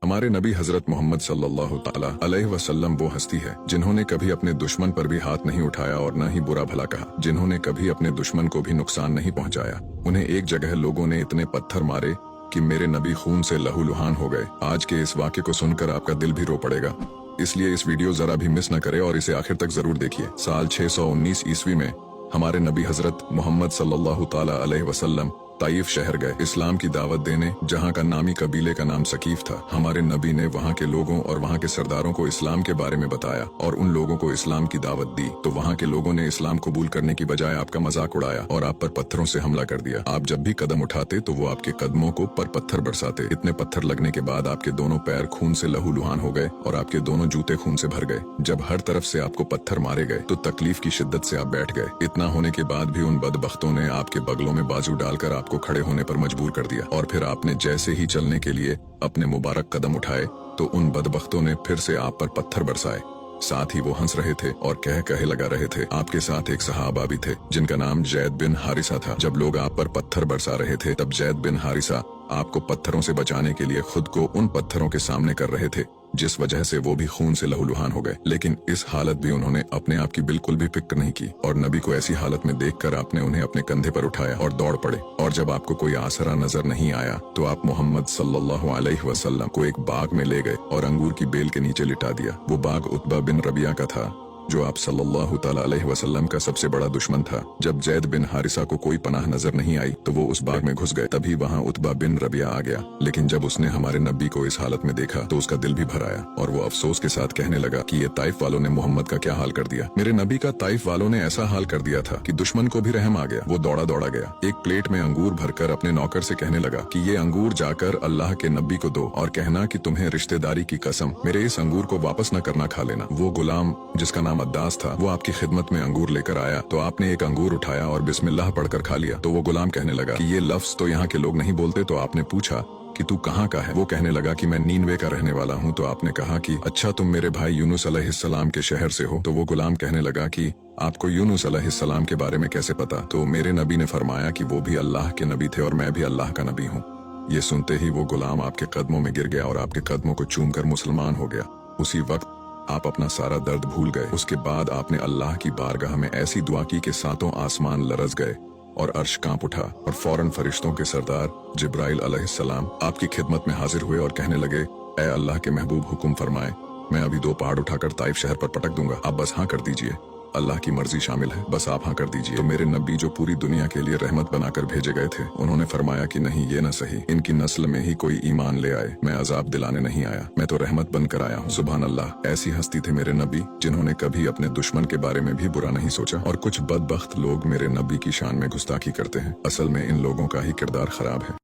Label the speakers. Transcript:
Speaker 1: हमारे नबी हजरत मोहम्मद सल्लल्लाहु ताला अलैहि वसल्लम वो हस्ती है जिन्होंने कभी अपने दुश्मन पर भी हाथ नहीं उठाया और न ही बुरा भला कहा, जिन्होंने कभी अपने दुश्मन को भी नुकसान नहीं पहुंचाया। उन्हें एक जगह लोगों ने इतने पत्थर मारे कि मेरे नबी खून से लहूलुहान हो गए। आज के इस वाक़े को सुनकर आपका दिल भी रो पड़ेगा, इसलिए इस वीडियो जरा भी मिस न करे और इसे आखिर तक जरूर देखिए। साल 619 ईस्वी में हमारे नबी हजरत मोहम्मद सल्लल्लाहु ताला अलैहि वसल्लम ताइफ शहर गए इस्लाम की दावत देने, जहाँ का नामी कबीले का नाम सकीफ था। हमारे नबी ने वहाँ के लोगों और वहाँ के सरदारों को इस्लाम के बारे में बताया और उन लोगों को इस्लाम की दावत दी, तो वहाँ के लोगों ने इस्लाम कबूल करने की बजाय आपका मजाक उड़ाया और आप पर पत्थरों से हमला कर दिया। आप जब भी कदम उठाते तो वो आपके कदमों को पर पत्थर बरसाते। इतने पत्थर लगने के बाद आपके दोनों पैर खून से लहूलुहान हो गए और आपके दोनों जूते खून से भर गए। जब हर तरफ से आपको पत्थर मारे गए तो तकलीफ की शिद्दत से आप बैठ गए। इतना होने के बाद भी उन बदबख्तों ने आपके बगलों में बाजू डालकर आपको खड़े होने पर मजबूर कर दिया और फिर आपने जैसे ही चलने के लिए अपने मुबारक कदम उठाए तो उन बदबख्तों ने फिर से आप पर पत्थर बरसाए। साथ ही वो हंस रहे थे और कह कहे लगा रहे थे। आपके साथ एक सहाबा भी थे जिनका नाम जैद बिन हारिसा था। जब लोग आप पर पत्थर बरसा रहे थे तब जैद बिन हारिसा आपको पत्थरों से बचाने के लिए खुद को उन पत्थरों के सामने कर रहे थे, जिस वजह से वो भी खून से लहूलुहान हो गए। लेकिन इस हालत भी उन्होंने अपने आप की बिल्कुल भी फिक्र नहीं की और नबी को ऐसी हालत में देखकर आपने उन्हें अपने कंधे पर उठाया और दौड़ पड़े। और जब आपको कोई आसरा नजर नहीं आया तो आप मोहम्मद सल्लल्लाहु अलैहि वसल्लम को एक बाग में ले गए और अंगूर की बेल के नीचे लिटा दिया। वो बाग उतबा बिन रबिया का था, जो आप सल्लल्लाहु ताला अलैहि वसल्लम का सबसे बड़ा दुश्मन था। जब जैद बिन हारिसा को कोई पनाह नजर नहीं आई तो वो उस बाग में घुस गए। तभी वहाँ उतबा बिन रबिया आ गया, लेकिन जब उसने हमारे नबी को इस हालत में देखा तो उसका दिल भी भर आया और वो अफसोस के साथ कहने लगा कि ये ताइफ वालों ने मोहम्मद का क्या हाल कर दिया। मेरे नबी का ताइफ वालों ने ऐसा हाल कर दिया था कि दुश्मन को भी रहम आ गया। वो दौड़ा दौड़ा गया, एक प्लेट में अंगूर भरकर अपने नौकर से कहने लगा कि ये अंगूर जाकर अल्लाह के नबी को दो और कहना कि तुम्हें रिश्तेदारी की कसम मेरे इस अंगूर को वापस न करना खा लेना। वो गुलाम जिसका नाम अद्दास था वो आपकी खिदमत में अंगूर लेकर आया तो आपने एक अंगूर उठाया और बिस्मिल्लाह पढ़कर खा लिया। तो वो गुलाम कहने लगा कि ये लफ्ज तो यहाँ के लोग नहीं बोलते। तो आपने पूछा कि तू कहाँ का है? वो कहने लगा कि मैं नीनवे का रहने वाला हूँ। तो आपने कहा कि अच्छा, तुम मेरे भाई यूनुस अलैहिस्सलाम के शहर से हो? तो वो गुलाम कहने लगा कि आपको यूनुस अलैहिस्सलाम के बारे में कैसे पता? तो मेरे नबी ने फरमाया कि वो भी अल्लाह के नबी थे और मैं भी अल्लाह का नबी हूँ। ये सुनते ही वो गुलाम आपके कदमों में गिर गया और आपके कदमों को चूम कर मुसलमान हो गया। उसी वक्त आप अपना सारा दर्द भूल गए। उसके बाद आपने अल्लाह की बारगाह में ऐसी दुआ की कि सातों आसमान लरज गए और अर्श कांप उठा और फौरन फरिश्तों के सरदार जिब्राइल अलैहिस्सलाम आपकी खिदमत में हाजिर हुए और कहने लगे, ऐ अल्लाह के महबूब, हुक्म फरमाए, मैं अभी 2 पहाड़ उठाकर ताइफ शहर पर पटक दूंगा, आप बस हाँ कर दीजिए। अल्लाह की मर्जी शामिल है, बस आप हाँ कर दीजिए। तो मेरे नबी जो पूरी दुनिया के लिए रहमत बनाकर भेजे गए थे, उन्होंने फरमाया कि नहीं, ये न सही, इनकी नस्ल में ही कोई ईमान ले आए। मैं अजाब दिलाने नहीं आया, मैं तो रहमत बनकर आया हूँ। सुभान अल्लाह। ऐसी हस्ती थे मेरे नबी जिन्होंने कभी अपने दुश्मन के बारे में भी बुरा नहीं सोचा। और कुछ बदबख्त लोग मेरे नबी की शान में गुस्ताखी करते हैं। असल में इन लोगों का ही किरदार खराब है।